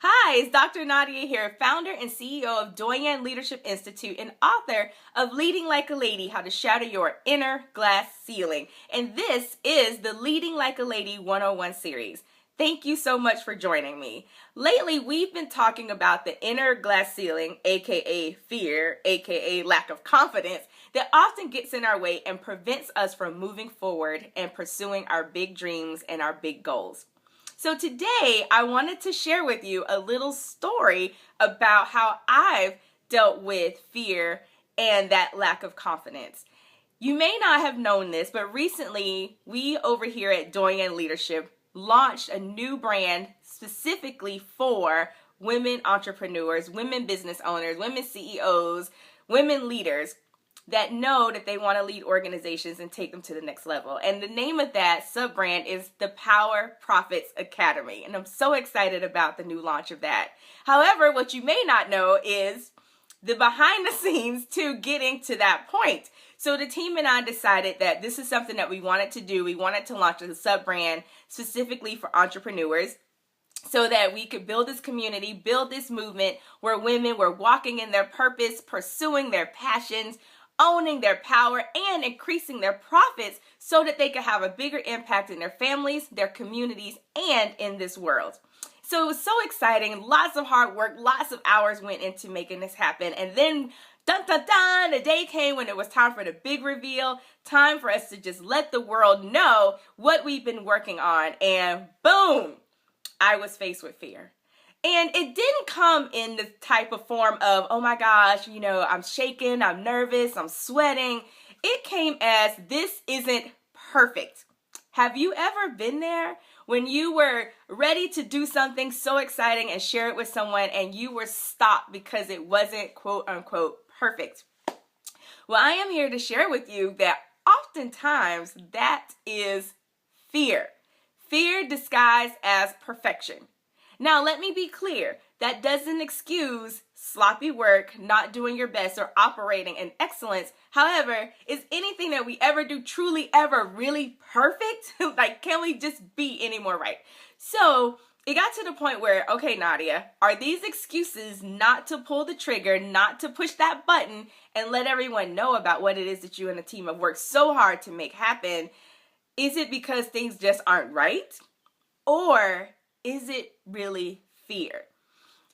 Hi, it's Dr. Nadia here, founder and CEO of Doyenne Leadership Institute and author of Leading Like a Lady, How to Shatter Your Inner Glass Ceiling. And this is the Leading Like a Lady 101 series. Thank you so much for joining me. Lately, we've been talking about the inner glass ceiling, aka fear, aka lack of confidence, that often gets in our way and prevents us from moving forward and pursuing our big dreams and our big goals. So today, I wanted to share with you a little story about how I've dealt with fear and that lack of confidence. You may not have known this, but recently, we over here at Doyenne Leadership launched a new brand specifically for women entrepreneurs, women business owners, women CEOs, women leaders that know that they want to lead organizations and take them to the next level. And the name of that sub-brand is the Power Profits Academy. And I'm so excited about the new launch of that. However, what you may not know is the behind the scenes to getting to that point. So the team and I decided that this is something that we wanted to do. We wanted to launch a sub-brand specifically for entrepreneurs, so that we could build this community, build this movement where women were walking in their purpose, pursuing their passions, owning their power, and increasing their profits so that they could have a bigger impact in their families, their communities, and in this world. So it was so exciting. Lots of hard work, lots of hours went into making this happen. And then, dun dun dun, the day came when it was time for the big reveal, time for us to just let the world know what we've been working on. And boom, I was faced with fear. And it didn't come in the type of form of, oh my gosh, I'm shaking, I'm nervous, I'm sweating. It came as, this isn't perfect. Have you ever been there when you were ready to do something so exciting and share it with someone and you were stopped because it wasn't quote unquote perfect? Well, I am here to share with you that oftentimes that is fear. Fear disguised as perfection. Now, let me be clear. That doesn't excuse sloppy work, not doing your best, or operating in excellence. However, is anything that we ever do truly ever really perfect? Like, can we just be any more right? So it got to the point where, okay, Nadia, are these excuses not to pull the trigger, not to push that button and let everyone know about what it is that you and the team have worked so hard to make happen? Is it because things just aren't right? Or is it really fear?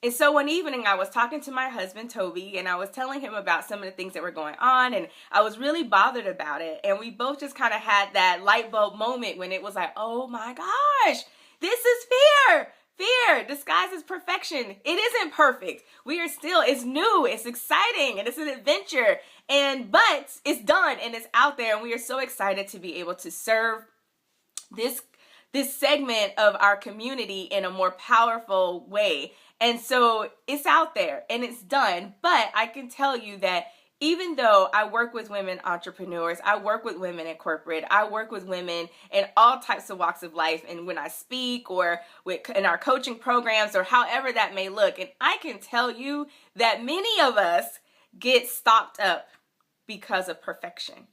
And so one evening I was talking to my husband, Toby, and I was telling him about some of the things that were going on, and I was really bothered about it. And we both just kind of had that light bulb moment when it was like, oh my gosh, this is fear. Fear disguised as perfection. It isn't perfect. It's new, it's exciting, and it's an adventure. But it's done and it's out there, and we are so excited to be able to serve this segment of our community in a more powerful way. And so it's out there and it's done. But I can tell you that even though I work with women entrepreneurs, I work with women in corporate, I work with women in all types of walks of life, and when I speak or in our coaching programs or however that may look, and I can tell you that many of us get stopped up because of perfection.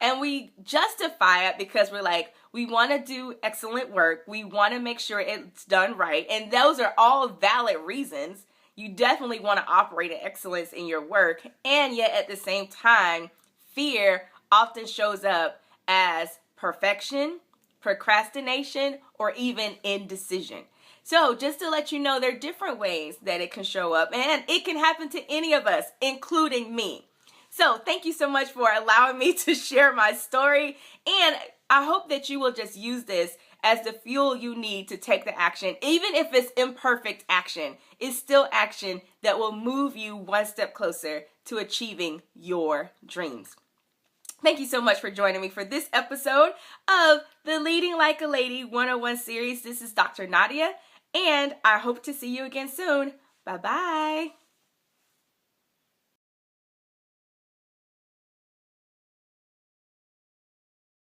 And we justify it because we're like, we want to do excellent work. We want to make sure it's done right. And those are all valid reasons. You definitely want to operate in excellence in your work. And yet at the same time, fear often shows up as perfection, procrastination, or even indecision. So just to let you know, there are different ways that it can show up. And it can happen to any of us, including me. So thank you so much for allowing me to share my story. And I hope that you will just use this as the fuel you need to take the action. Even if it's imperfect action, it's still action that will move you one step closer to achieving your dreams. Thank you so much for joining me for this episode of the Leading Like a Lady 101 series. This is Dr. Nadia, and I hope to see you again soon. Bye-bye.